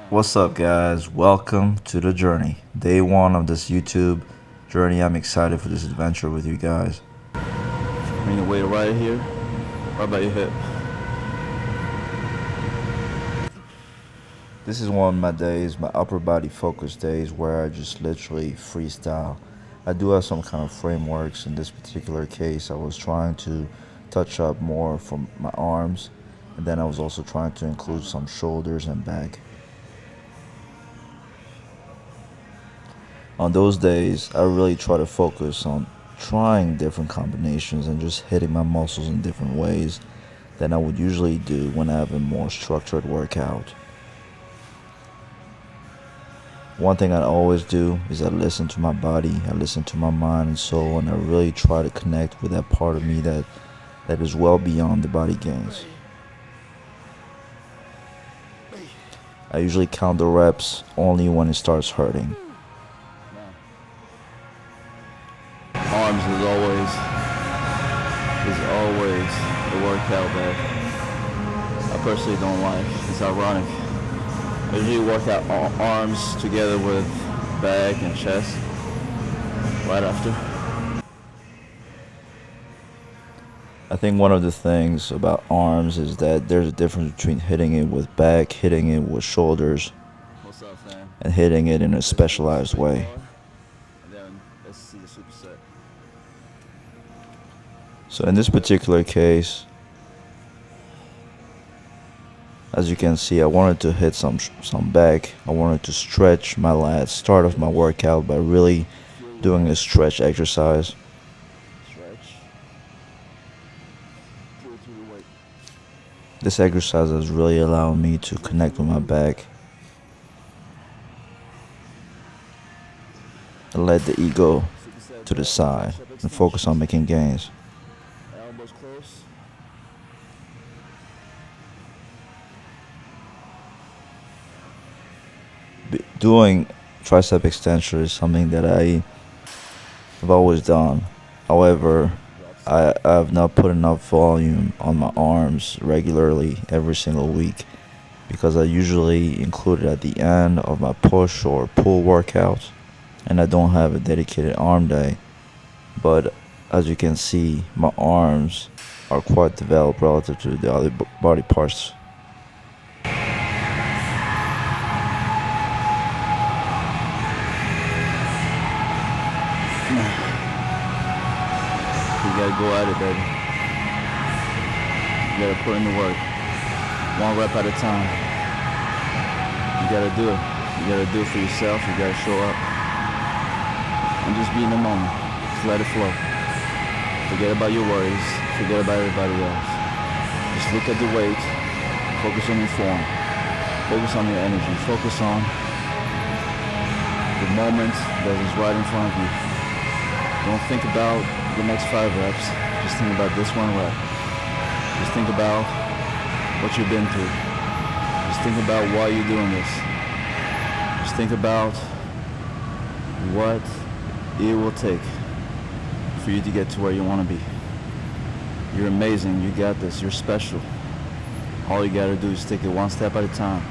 What's up, guys? Welcome to the journey. Day one of this YouTube journey. I'm excited for this adventure with you guys. Bring the weight right here, right by your hip. This is one of my days, my upper body focus days, where I just literally freestyle. I do have some kind of frameworks. In this particular case, I was trying to touch up more from my arms, and then I was also trying to include some shoulders and back. On those days, I really try to focus on trying different combinations and just hitting my muscles in different ways than I would usually do when I have a more structured workout. One thing I always do is I listen to my body, I listen to my mind and soul, and I really try to connect with that part of me that is well beyond the body gains. I usually count the reps only when it starts hurting. Arms is always the workout that I personally don't like. It's ironic. I usually work out arms together with back and chest right after. I think one of the things about arms is that there's a difference between hitting it with back, hitting it with shoulders, What's up, fam? and hitting it in a specialized way. And then let's see the superset. So in this particular case, as you can see, I wanted to hit some back. I wanted to stretch my lats, start off my workout by really doing a stretch exercise. Stretch. Pull through the weight. This exercise has really allowed me to connect with my back and let the ego to the side and focus on making gains. Elbows close. Doing tricep extension is something that I have always done. However, I have not put enough volume on my arms regularly every single week because I usually include it at the end of my push or pull workouts, and I don't have a dedicated arm day. But as you can see, my arms are quite developed relative to the other body parts. You gotta go at it, baby. You gotta put in the work. One rep at a time. You gotta do it. You gotta do it for yourself. You gotta show up. And just be in the moment. Just let it flow. Forget about your worries. Forget about everybody else. Just look at the weight. Focus on your form. Focus on your energy. Focus on the moment that is right in front of you. Don't think about the next 5 reps. Just think about this one rep. Just think about what you've been through. Just think about why you're doing this. Just think about what it will take for you to get to where you want to be. You're amazing. You got this. You're special. All you gotta do is take it one step at a time.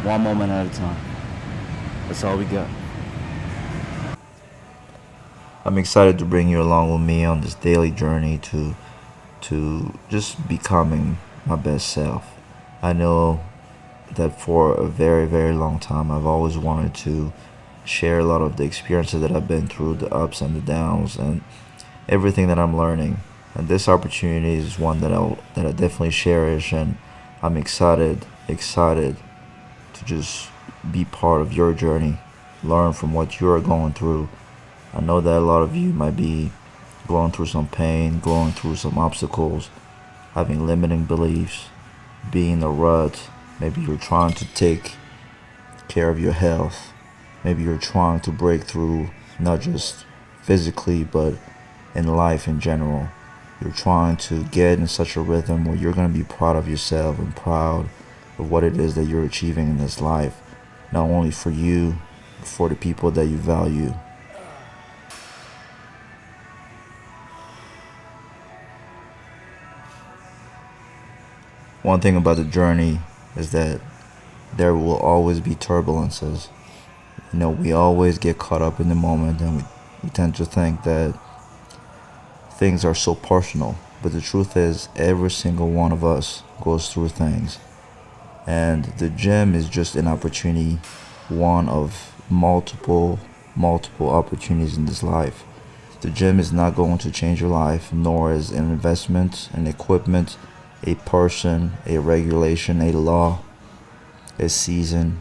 One moment at a time. That's all we got. I'm excited to bring you along with me on this daily journey to just becoming my best self. I know that for a very, very long time I've always wanted to share a lot of the experiences that I've been through, the ups and the downs, and everything that I'm learning. And this opportunity is one that I definitely cherish, and I'm excited to just be part of your journey, learn from what you're going through. I know that a lot of you might be going through some pain, going through some obstacles, having limiting beliefs, being in a rut. Maybe you're trying to take care of your health. Maybe you're trying to break through, not just physically, but in life in general. You're trying to get in such a rhythm where you're going to be proud of yourself and proud of what it is that you're achieving in this life, not only for you, but for the people that you value. One thing about the journey is that there will always be turbulences. We always get caught up in the moment, and we tend to think that things are so personal. But the truth is, every single one of us goes through things. And the gym is just an opportunity, one of multiple opportunities in this life. The gym is not going to change your life, nor is an investment, an equipment, a person, a regulation, a law, a season.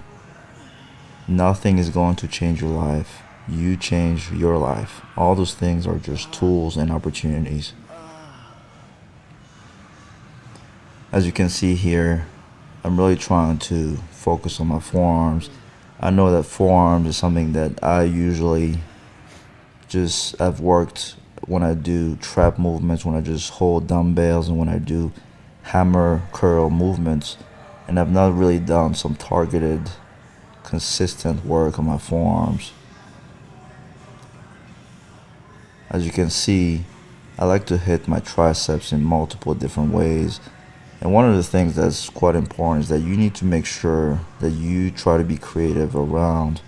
Nothing is going to change your life. You change your life. All those things are just tools and opportunities. As you can see here, I'm really trying to focus on my forearms. I know that forearms is something that I usually I've worked when I do trap movements, when I just hold dumbbells, and when I do hammer curl movements. And I've not really done some targeted, consistent work on my forearms. As you can see, I like to hit my triceps in multiple different ways. And one of the things that's quite important is that you need to make sure that you try to be creative around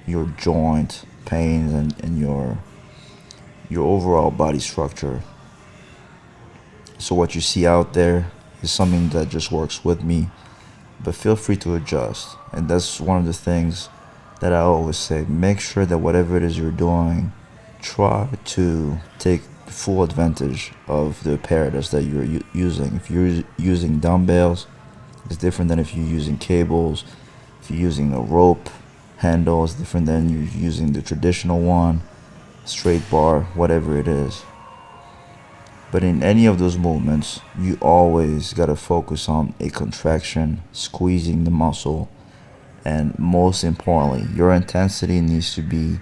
your joint pains and your overall body structure. So what you see out there is something that just works with me, but feel free to adjust. And that's one of the things that I always say. Make sure that whatever it is you're doing, try to take full advantage of the apparatus that you're using. If you're using dumbbells, it's different than if you're using cables. If you're using a rope handle, it's different than you're using the traditional one, straight bar, whatever it is. But in any of those movements, you always got to focus on a contraction, squeezing the muscle, and most importantly, your intensity needs to be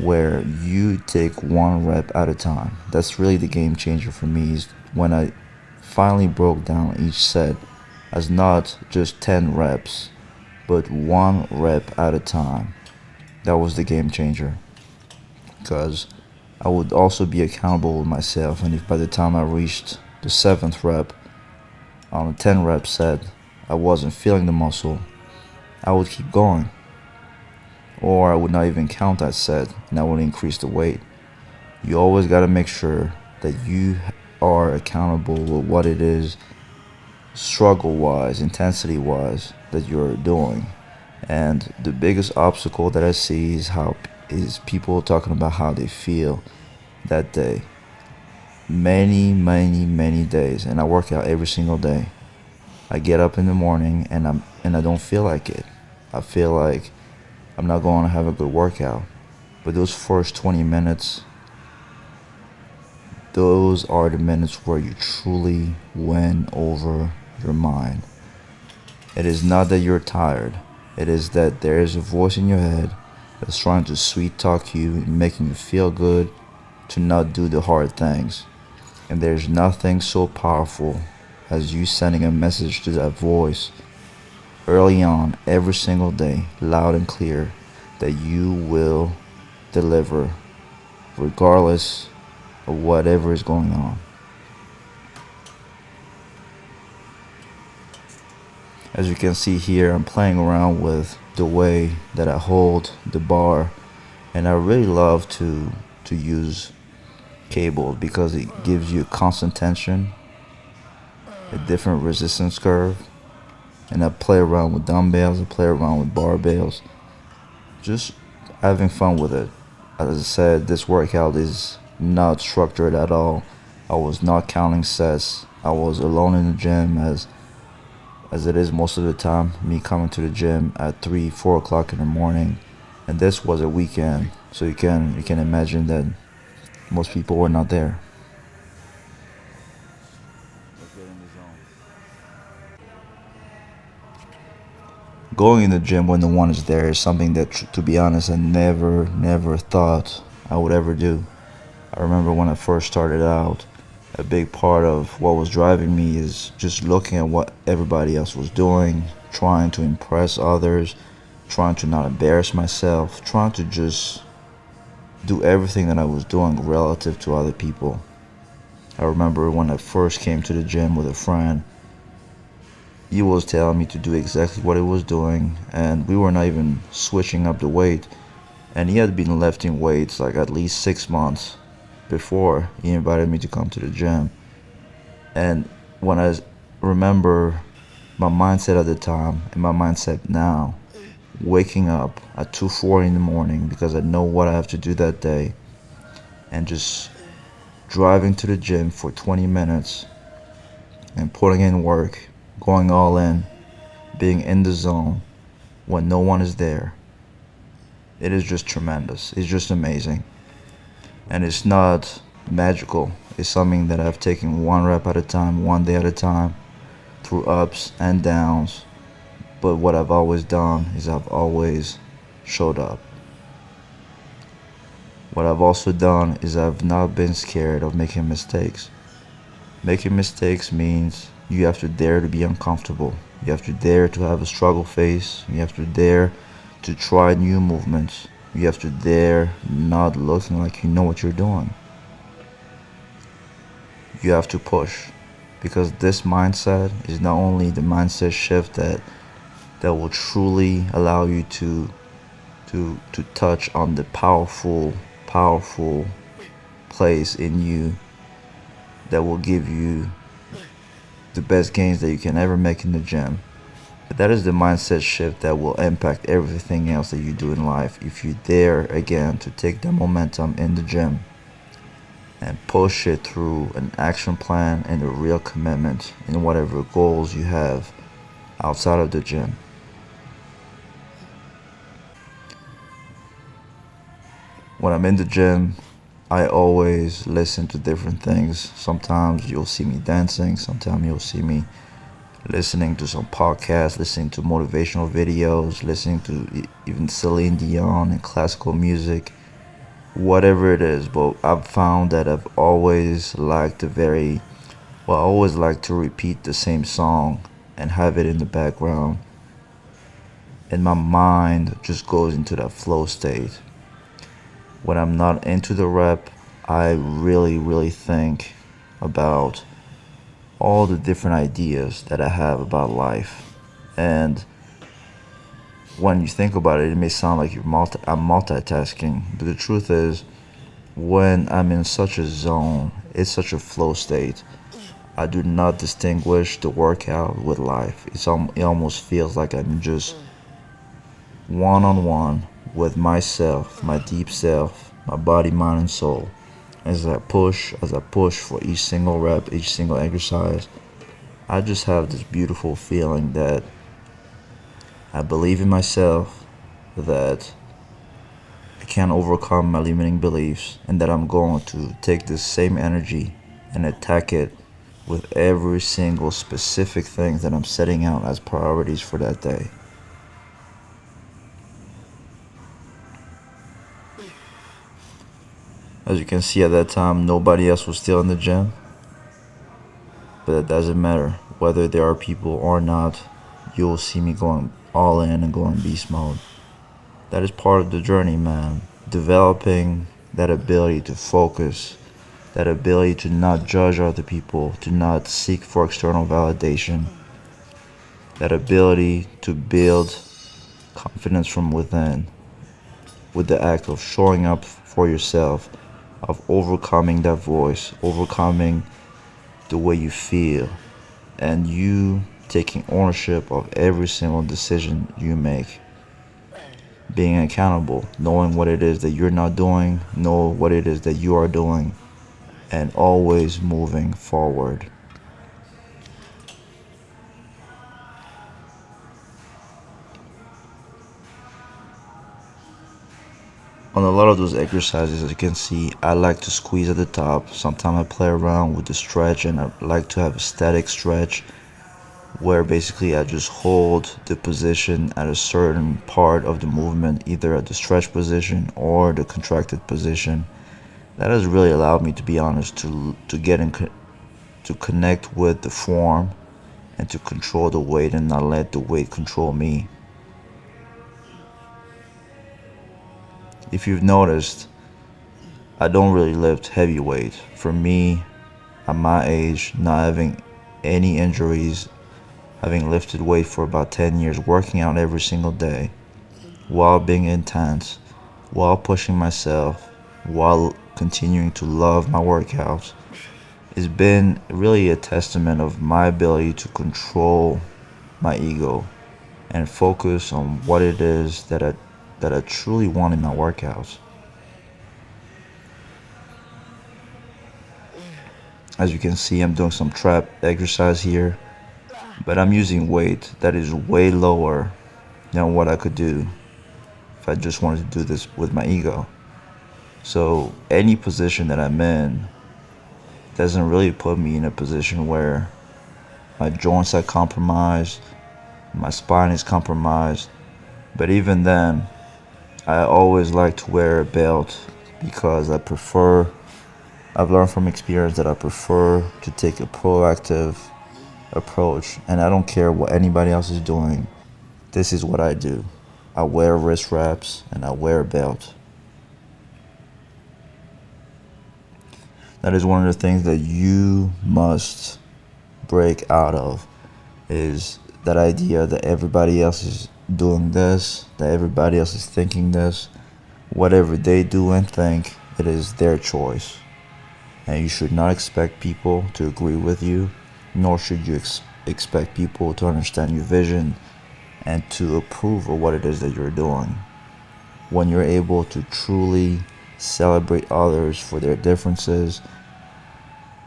where you take one rep at a time. That's really the game changer for me, is when I finally broke down each set as not just 10 reps, but one rep at a time. That was the game changer, because I would also be accountable with myself. And if by the time I reached the 7th rep on a 10 rep set, I wasn't feeling the muscle, I would keep going. Or I would not even count that set, and I would increase the weight. You always got to make sure that you are accountable with what it is, struggle-wise, intensity-wise, that you're doing. And the biggest obstacle that I see is people talking about how they feel that day. Many days, and I work out every single day. I get up in the morning and I don't feel like it. I feel like I'm not going to have a good workout. But those first 20 minutes, those are the minutes where you truly win over your mind. It is not that you're tired. It is that there is a voice in your head that's trying to sweet talk you and making you feel good to not do the hard things. And there's nothing so powerful as you sending a message to that voice early on, every single day, loud and clear, that you will deliver regardless of whatever is going on. As you can see here, I'm playing around with the way that I hold the bar, and I really love to use cables because it gives you constant tension, a different resistance curve. And I play around with dumbbells, I play around with barbells, just having fun with it. As I said, this workout is not structured at all. I was not counting sets. I was alone in the gym, as it is most of the time, me coming to the gym at 3-4 o'clock in the morning. And this was a weekend, so you can imagine that most people were not there. Going in the gym when no one is there is something that, to be honest, I never thought I would ever do. I remember when I first started out, a big part of what was driving me is just looking at what everybody else was doing, trying to impress others, trying to not embarrass myself, trying to just do everything that I was doing relative to other people. I remember when I first came to the gym with a friend, he was telling me to do exactly what he was doing, and we were not even switching up the weight. And he had been lifting weights like at least 6 months before he invited me to come to the gym. And when I remember my mindset at the time and my mindset now, waking up at 2:40 in the morning because I know what I have to do that day, and just driving to the gym for 20 minutes and putting in work, going all in, being in the zone when no one is there. It is just tremendous. It's just amazing. And it's not magical. It's something that I've taken one rep at a time, one day at a time, through ups and downs. But what I've always done is I've always showed up. What I've also done is I've not been scared of making mistakes. Making mistakes means you have to dare to be uncomfortable. You have to dare to have a struggle face. You have to dare to try new movements. You have to dare not looking like you know what you're doing. You have to push, because this mindset is not only the mindset shift that will truly allow you to touch on the powerful place in you that will give you the best gains that you can ever make in the gym. But that is the mindset shift that will impact everything else that you do in life if you dare again to take the momentum in the gym and push it through an action plan and a real commitment in whatever goals you have outside of the gym. When I'm in the gym, I always listen to different things. Sometimes you'll see me dancing, sometimes you'll see me listening to some podcasts, listening to motivational videos, listening to even Celine Dion and classical music, whatever it is. But I've found that I've always liked I always like to repeat the same song and have it in the background. And my mind just goes into that flow state. When I'm not into the rep, I really think about all the different ideas that I have about life. And when you think about it, it may sound like I'm multitasking, but the truth is, when I'm in such a zone, it's such a flow state. I do not distinguish the workout with life. It almost feels like I'm just one-on-one with myself, my deep self, my body, mind, and soul. As I push for each single rep, each single exercise, I just have this beautiful feeling that I believe in myself, that I can overcome my limiting beliefs, and that I'm going to take this same energy and attack it with every single specific thing that I'm setting out as priorities for that day. As you can see, at that time, nobody else was still in the gym. But that doesn't matter. Whether there are people or not, you'll see me going all in and going beast mode. That is part of the journey, man. Developing that ability to focus, that ability to not judge other people, to not seek for external validation, that ability to build confidence from within with the act of showing up for yourself, of overcoming that voice, overcoming the way you feel, and you taking ownership of every single decision you make. Being accountable, knowing what it is that you're not doing, know what it is that you are doing, and always moving forward. On a lot of those exercises, as you can see, I like to squeeze at the top. Sometimes I play around with the stretch, and I like to have a static stretch where basically I just hold the position at a certain part of the movement, either at the stretch position or the contracted position. That has really allowed me, to be honest, to get in to connect with the form and to control the weight and not let the weight control me. If you've noticed, I don't really lift heavy weight. For me, at my age, not having any injuries having lifted weight for about 10 years, working out every single day, while being intense, while pushing myself, while continuing to love my workouts, it's been really a testament of my ability to control my ego and focus on what it is that I truly want in my workouts. As you can see, I'm doing some trap exercise here, but I'm using weight that is way lower than what I could do if I just wanted to do this with my ego. So any position that I'm in doesn't really put me in a position where my joints are compromised, my spine is compromised. But even then, I always like to wear a belt because I've learned from experience that I prefer to take a proactive approach, and I don't care what anybody else is doing. This is what I do. I wear wrist wraps and I wear a belt. That is one of the things that you must break out of, is that idea that everybody else is doing this, that everybody else is thinking this. Whatever they do and think, it is their choice. And you should not expect people to agree with you, nor should you expect people to understand your vision and to approve of what it is that you're doing. When you're able to truly celebrate others for their differences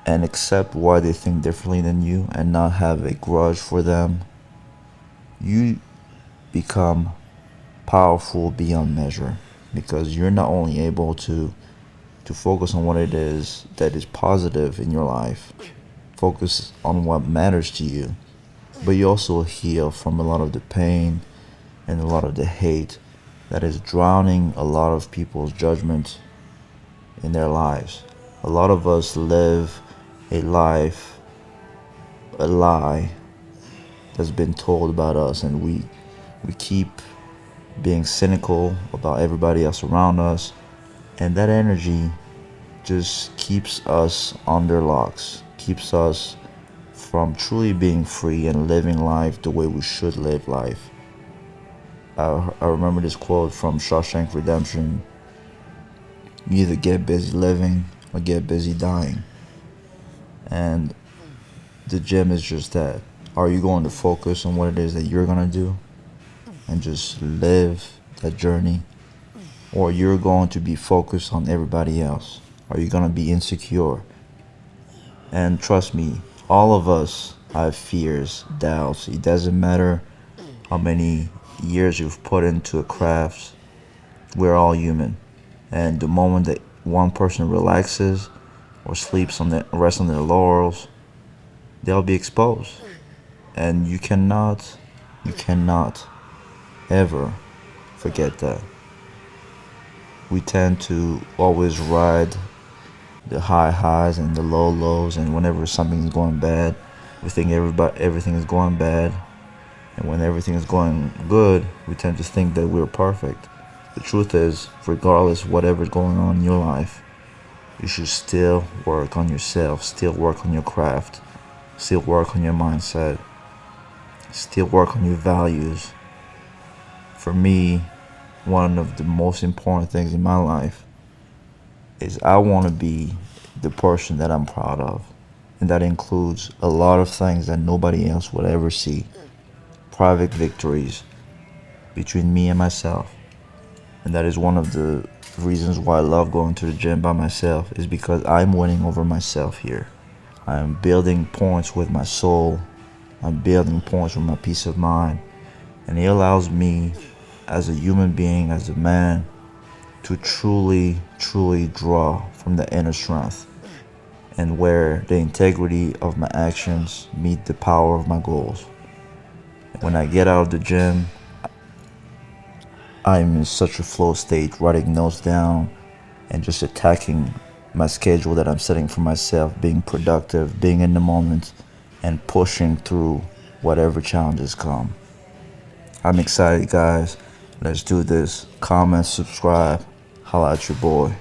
and accept why they think differently than you and not have a grudge for them, you become powerful beyond measure, because you're not only able to focus on what it is that is positive in your life, focus on what matters to you, but you also heal from a lot of the pain and a lot of the hate that is drowning a lot of people's judgment in their lives. A lot of us live a life, a lie that's been told about us, and we keep being cynical about everybody else around us, and that energy just keeps us under locks, keeps us from truly being free and living life the way we should live life. I remember this quote from Shawshank Redemption: "You either get busy living or get busy dying." And the gym is just that. Are you going to focus on what it is that you're going to do and just live that journey? Or you're going to be focused on everybody else? Are you going to be insecure? And trust me, all of us have fears, doubts. It doesn't matter how many years you've put into a craft. We're all human. And the moment that one person relaxes or sleeps on rests on their laurels, they'll be exposed. And you cannot ever forget that. We tend to always ride the high highs and the low lows, and whenever something is going bad, we think everything is going bad. And when everything is going good, we tend to think that we're perfect. The truth is, regardless of whatever is going on in your life, you should still work on yourself, still work on your craft, still work on your mindset, still work on your values. For me, one of the most important things in my life is I want to be the person that I'm proud of. And that includes a lot of things that nobody else would ever see. Private victories between me and myself. And that is one of the reasons why I love going to the gym by myself, is because I'm winning over myself here. I'm building points with my soul. I'm building points with my peace of mind. And it allows me as a human being, as a man, to truly draw from the inner strength, and where the integrity of my actions meet the power of my goals. When I get out of the gym, I'm in such a flow state, writing notes down and just attacking my schedule that I'm setting for myself, being productive, being in the moment, and pushing through whatever challenges come. I'm excited, guys. Let's do this. Comment, subscribe. Holla at your boy.